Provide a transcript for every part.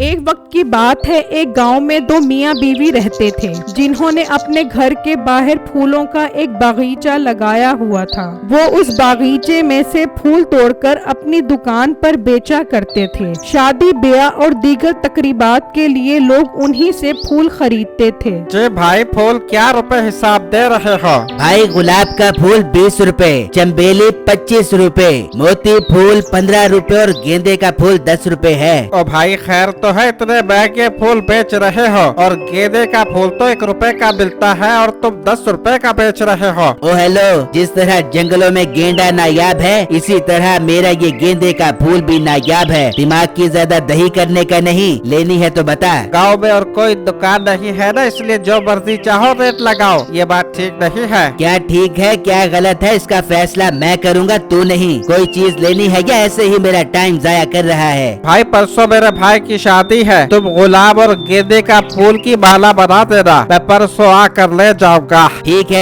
एक वक्त की बात है, एक गांव में दो मियाँ बीवी रहते थे, जिन्होंने अपने घर के बाहर फूलों का एक बागीचा लगाया हुआ था। वो उस बागीचे में से फूल तोड़कर अपनी दुकान पर बेचा करते थे। शादी ब्याह और दीगर तकरीबात के लिए लोग उन्हीं से फूल खरीदते थे। जी भाई, फूल क्या रुपए हिसाब दे रहे हो? भाई गुलाब का फूल 20 रुपए, चंबेली 25 रुपए, मोती फूल 15 रुपए और गेंदे का फूल 10 रुपए है। ओ भाई खैर तो है, इतने महंगे फूल बेच रहे हो और गेंदे का फूल तो 1 रुपए का मिलता है और तुम 10 रुपए का बेच रहे हो। ओ हेलो, जिस तरह जंगलों में गेंडा नायाब है, इसी तरह मेरा ये गेंदे का फूल भी नायाब है। दिमाग की ज्यादा दही करने का नहीं, लेनी है तो बता। गांव में और कोई दुकान नहीं है ना, इसलिए जो मर्जी चाहो रेट लगाओ। ये बात ठीक नहीं है। क्या ठीक है क्या गलत है, इसका फैसला मैं करूँगा, तू नहीं। कोई चीज लेनी है या ऐसे ही मेरा टाइम जाया कर रहा है? भाई परसों मेरे भाई की शादी है, तुम गुलाब और गेंदे का फूल की माला बना देना, मैं परसों आकर ले जाऊंगा।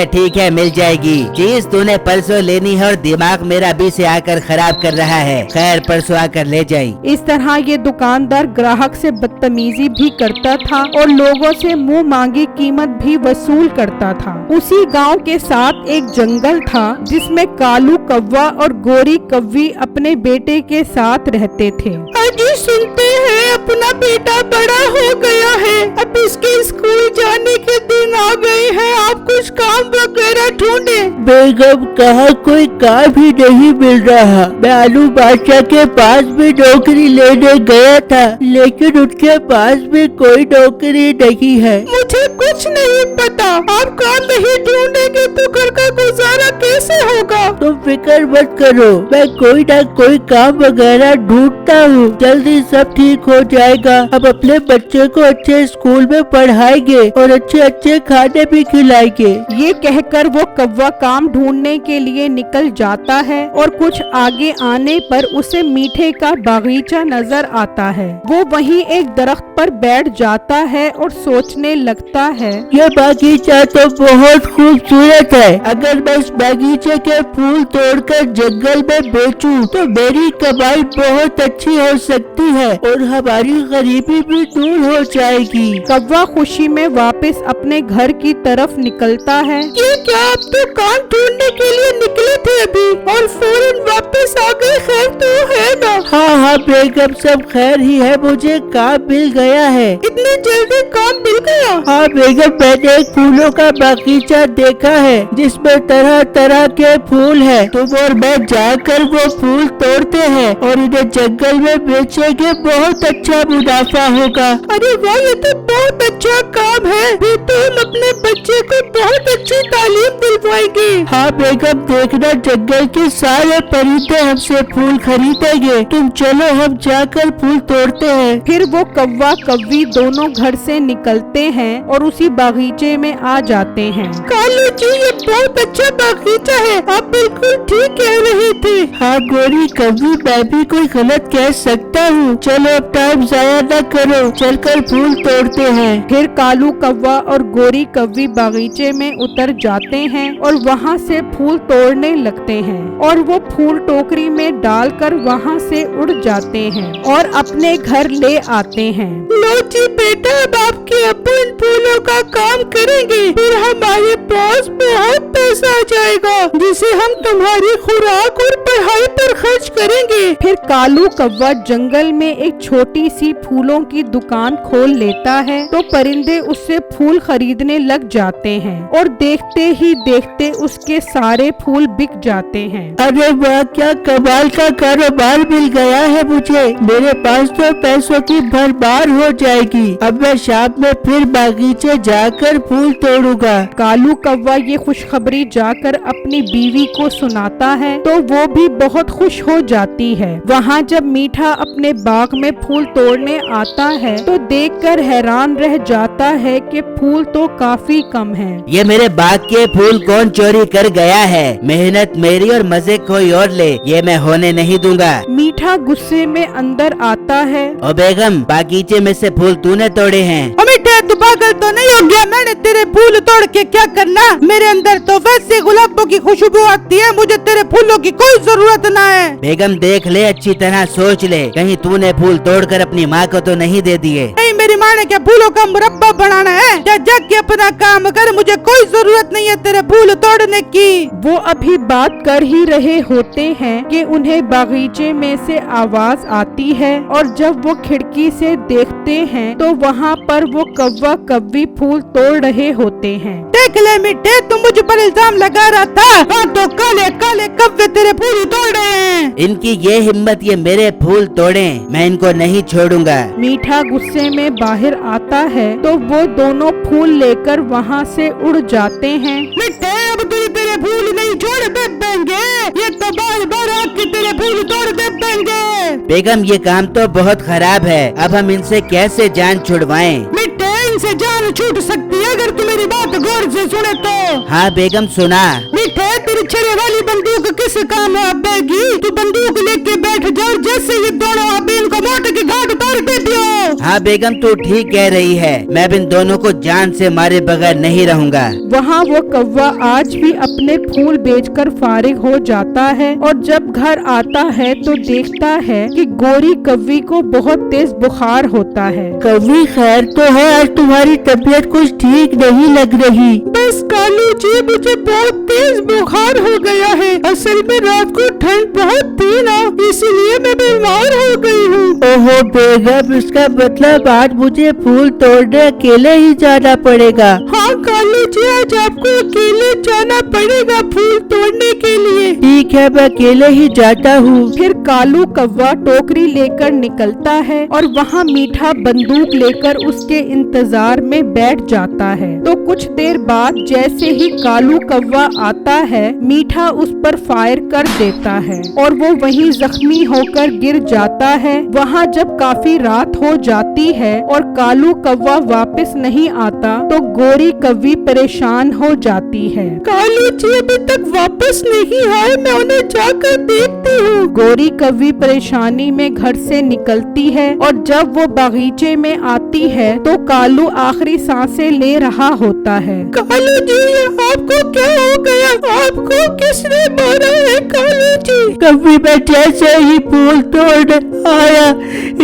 ठीक है मिल जाएगी। चीज तूने परसों लेनी है और दिमाग मेरा अभी से आकर खराब कर रहा है। खैर परसों आकर ले जाई। इस तरह ये दुकानदार ग्राहक से बदतमीजी भी करता था और लोगों से मुंह मांगी कीमत भी वसूल करता था। उसी गांव के साथ एक जंगल था, जिसमें कालू कौवा और गोरी कौवी अपने बेटे के साथ रहते थे। अजी सुनते हैं, अपना बेटा बड़ा हो गया है, अब इसके स्कूल जाने के दिन आ गए हैं, आप कुछ काम वगैरह ढूंढे। बेगम कहाँ कोई काम ही नहीं मिल रहा। मैं आलू बादशाह के पास भी नौकरी लेने गया था, लेकिन उनके पास भी कोई नौकरी नहीं है। मुझे कुछ नहीं पता, आप काम नहीं ढूंढेंगे तो घर का गुजारा कैसे होगा? तुम फिक्र मत करो, मैं कोई ना कोई काम वगैरह ढूंढता हूँ, जल्दी सब ठीक हो जाएगा। अब अपने बच्चे को अच्छे स्कूल में पढ़ाएंगे और अच्छे अच्छे खाने भी खिलाएंगे। ये कहकर वो कौवा काम ढूंढने के लिए निकल जाता है और कुछ आगे आने पर उसे मीठे का बागीचा नजर आता है। वो वहीं एक दरख्त पर बैठ जाता है और सोचने लगता है, ये बागीचा तो बहुत खूबसूरत है। अगर मैं इस बागीचे के फूल तोड़कर जंगल में बेचूं तो मेरी कमाई बहुत अच्छी हो सकती है और हमारी गरीबी भी दूर हो जाएगी। कौवा खुशी में वापस अपने घर की तरफ निकलता है। ये क्या, आप तो काम ढूंढने के लिए निकले थे अभी और फौरन वापस आ गए? खैर तो है ना? हाँ बेगम, सब खैर ही है, मुझे काम मिल गया है। इतनी जल्दी काम मिल गया? हाँ बेगम, मैंने एक फूलों का बागीचा देखा है जिसमें तरह तरह के फूल है। तुम और मैं जाकर वो फूल तोड़ते हैं और इन्हें जंगल में बेचेंगे, बहुत अच्छा मुनाफा होगा। अरे वाह, ये तो बहुत अच्छा काम है, फिर तो हम अपने बच्चे को बहुत अच्छी तालीम दिलवाएंगे। हाँ बेगम, देखना जंगल के सारे परिंदे हमसे फूल खरीदेंगे। तुम चलो, हम जाकर फूल तोड़ते हैं। फिर वो कौवा कौवी दोनों घर से निकलते हैं और उसी बागीचे में आ जाते हैं। कालू जी, ये बहुत अच्छा बागीचा है, आप बिल्कुल ठीक कह रहे थे। हाँ गोरी कौवी, मैं भी कोई गलत कह सकता हूँ। चलो अब टाइम जाया न करो, चलकर फूल तोड़ते हैं। फिर कालू कौवा और गोरी कौवी बागीचे में उतर जाते हैं और वहाँ से फूल तोड़ने लगते हैं और वो फूल टोकरी में डालकर वहाँ से उड़ जाते हैं और अपने घर ले आते हैं। लो जी बेटा, अब आपके अब्बू इन फूलों का काम करेंगे, फिर हमारे पास बहुत पैसा आ जाएगा, जिसे हम तुम्हारी खुराक और पढ़ाई पर खर्च करेंगे। फिर कालू कौवा जंगल में एक छोटी सी फूलों की दुकान खोल लेता है तो परिंदे उससे फूल खरीदने लग जाते हैं और देखते ही देखते उसके सारे फूल बिक जाते हैं। अरे वाह, क्या कमाल का कारोबार मिल गया है मुझे। मेरे पास तो पैसों की भरमार हो जाएगी। अब मैं शाम में फिर बागीचे जाकर फूल तोड़ूंगा। कालू कौवा ये खुशखबरी जाकर अपनी बीवी को सुनाता है तो वो भी बहुत खुश हो जाती है। वहाँ जब मीठा अपने बाग में फूल तोड़ने आता है तो देखकर हैरान रह जाता है कि फूल तो काफी कम हैं। ये मेरे बाग के फूल कौन चोरी कर गया है? मेहनत मेरी और मजे कोई और ले, ये मैं होने नहीं दूंगा। मीठा गुस्से में अंदर आता है। ओ बेगम, बागीचे में से फूल तूने तोड़े हैं? हमें मीठे तू पागल तो नहीं हो गया? मैंने तेरे फूल तोड़ के क्या करना? मेरे अंदर तो वैसे गुलाबों की खुशबू आती है, मुझे तेरे फूलों की कोई जरूरत ना है। बेगम देख ले, अच्छी तरह सोच ले, कहीं तूने फूल तोड़कर अपनी माँ को तो नहीं दे दिए। नहीं, मेरी माँ ने क्या फूलों का मुरब्बा बनाना है? क्या जाके अपना काम कर, मुझे कोई जरूरत नहीं है तेरे फूल तोड़ने की। वो अभी बात कर ही रहे होते हैं कि उन्हें बागीचे में से आवाज आती है और जब वो खिड़की से देखते हैं तो वहाँ पर वो कौवा कव्वी फूल तोड़ रहे होते हैं। देख ले मीठे, तुम मुझ पर इल्जाम लगा रहा था, हाँ तो काले काले कव्वे तेरे फूल तोड़ रहे हैं। इनकी ये हिम्मत, ये मेरे फूल तोड़े, मैं इनको नहीं छोड़ूंगा। मीठा गुस्से में बाहर आता है तो वो दोनों फूल लेकर वहाँ से उड़ जाते हैं। मीठे, अब तुझे तेरे फूल नहीं छोड़ दे देंगे, ये तो बार बार आके तेरे फूल तोड़ दे देंगे। बेगम ये काम तो बहुत खराब है, अब हम इनसे कैसे जान छुड़वाएं? मीठे, इनसे जान छूट सकती है अगर तू मेरी बात गौर से सुने तो। हाँ बेगम सुना। मीठे, तेरी छड़े वाली बंदूक किस काम आएगी? तू बंदूक लेके बैठ जाओ, जैसे ये दोनों अब इनको मोट के घाट उतार दे दियो। हाँ बेगम तू ठीक कह रही है, मैं अब इन दोनों को जान से मारे बगैर नहीं रहूंगा। वहाँ वो कौवा आज भी अपने फूल बेचकर फारिग हो जाता है और जब घर आता है तो देखता है कि गोरी कव्वी को बहुत तेज बुखार होता है। कभी खैर तो है, आज तुम्हारी तबीयत कुछ ठीक नहीं लग रही। बस कालू जी, मुझे बहुत तेज बुखार हो गया है। असल में रात को ठंड बहुत थी ना, इसलिए मैं बीमार हो गई हूँ। ओहो बेगम, इसका मतलब आज मुझे फूल तोड़ने अकेले ही जाना पड़ेगा। हाँ कालू जी, आज आपको अकेले जाना पड़ेगा फूल तोड़ने के लिए। ठीक है, मैं अकेले ही जाता हूँ। फिर कालू कौवा टोकरी लेकर निकलता है और वहाँ मीठा बंदूक लेकर उसके इंतजार में बैठ जाता है। तो कुछ देर बाद जैसे ही कालू कौवा आता है, मीठा उस पर फायर कर देता है और वो वहीं जख्मी होकर गिर जाता है। वहाँ जब काफी रात हो जाती है और कालू कौवा वापस नहीं आता तो गोरी कव्वी परेशान हो जाती है। कालू जी अभी तक वापस नहीं आए, मैं उन्हें जाकर देखती हूँ। गोरी कव्वी परेशानी में घर से निकलती है और जब वो बागीचे में आती है तो कालू आखिरी सांसें ले रहा होता है। कालू जी, आपको क्या हो गया? आपको किसने मारा है कालू जी? कभी मैं जैसे ही फूल तोड़ने आया,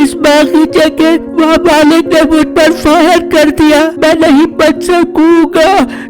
इस बागीचे के मालिक ने मुझ पर फायर कर दिया। मैं नहीं बच सकूंगा,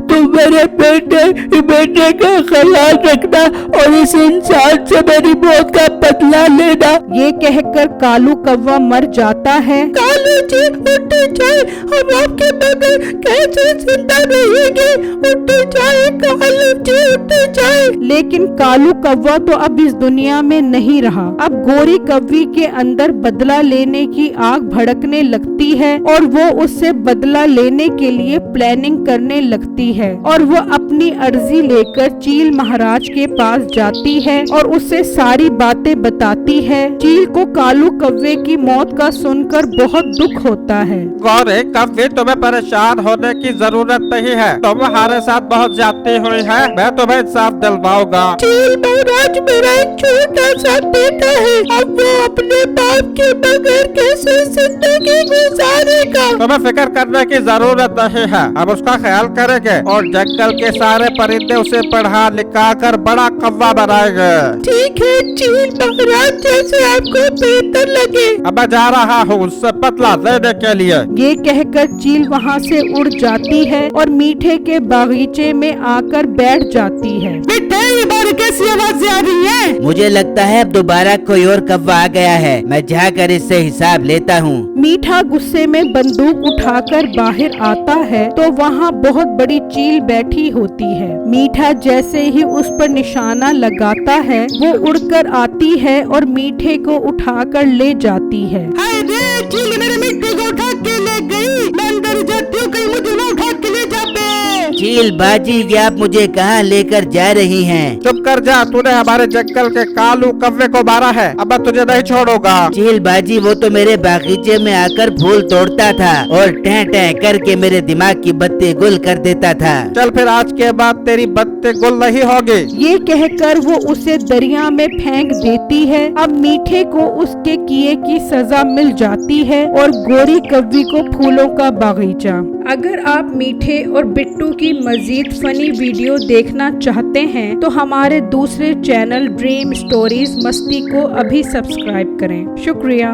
तुम मेरे बेटे का ख्याल रखना और इस इंसान से मेरी मौत का बदला लेना। ये कहकर कालू कौवा मर जाता है। कालू जी उठ जाए, हम आपके बगैर कैसे जिंदा रहेंगे? उठ जाए कालू जी, उठ जाए। लेकिन कालू कौवा तो अब इस दुनिया में नहीं रहा। अब गोरी कव्वी के अंदर बदला लेने की आग भड़कने लगती है और वो उससे बदला लेने के लिए प्लानिंग करने लगती है और वो अपनी अर्जी लेकर चील महाराज के पास जाती है और उससे सारी बातें बताती है। चील को कालू कव्वे की मौत का सुनकर बहुत दुख होता है। गौरी कव्वी, तुम्हें परेशान होने की जरूरत नहीं है, तुम हमारे साथ बहुत जाती हुई है, मैं तुम्हें इंसाफ दिलवाऊंगा। चील महाराज मेरा एक छोटा सा बेटा है, अब वो अपने बाप के बगैर कैसे जिंदगी गुजारेगा? तुम्हें फिक्र करने की जरूरत नहीं है, अब उसका ख्याल करेंगे और जंगल के सारे परिंदे उसे पढ़ा लिखा कर बड़ा कौवा बनाएंगे। ठीक है चील महाराज, जैसे आपको बेहतर लगे। अब मैं जा रहा हूँ उससे बदला लेने के लिए। ये कहकर चील वहाँ से उड़ जाती है और मीठे के बागीचे में आकर बैठ जाती है। बेटे, ये बार कैसी आवाज़ें आ रही हैं? मुझे लगता है अब दोबारा कोई और कौवा आ गया है, मैं जाकर इससे हिसाब लेता हूँ। मीठा गुस्से में बंदूक उठाकर बाहर आता है तो वहाँ बहुत बड़ी चील बैठी होती है। मीठा जैसे ही उस पर निशाना लगाता है वो उड़कर आती है और मीठे को उठाकर ले जाती है। हाय रे, चील मेरे मीठे को उठा के ले गई। मैं अंदर जाती हूँ, कहीं मुझे ना उठा के ले जाते। चील बाजी ये आप मुझे कहाँ लेकर जा रही हैं? चुप कर जा, तूने हमारे जंगल के कालू कव्वे को मारा है, अब मैं तुझे नहीं छोड़ूंगा। चील बाजी वो तो मेरे बागीचे में आकर फूल तोड़ता था और टह टह करके मेरे दिमाग की बत्ती गुल कर देता था। चल फिर आज के बाद तेरी बत्ती गुल नहीं होगी। ये कहकर वो उसे दरिया में फेंक देती है। अब मीठे को उसके किए की सजा मिल जाती है और गोरी कव्वी को फूलों का बागीचा। अगर आप मीठे और बिट्टू की मजीद फनी वीडियो देखना चाहते हैं तो हमारे दूसरे चैनल ड्रीम स्टोरीज मस्ती को अभी सब्सक्राइब करें। शुक्रिया।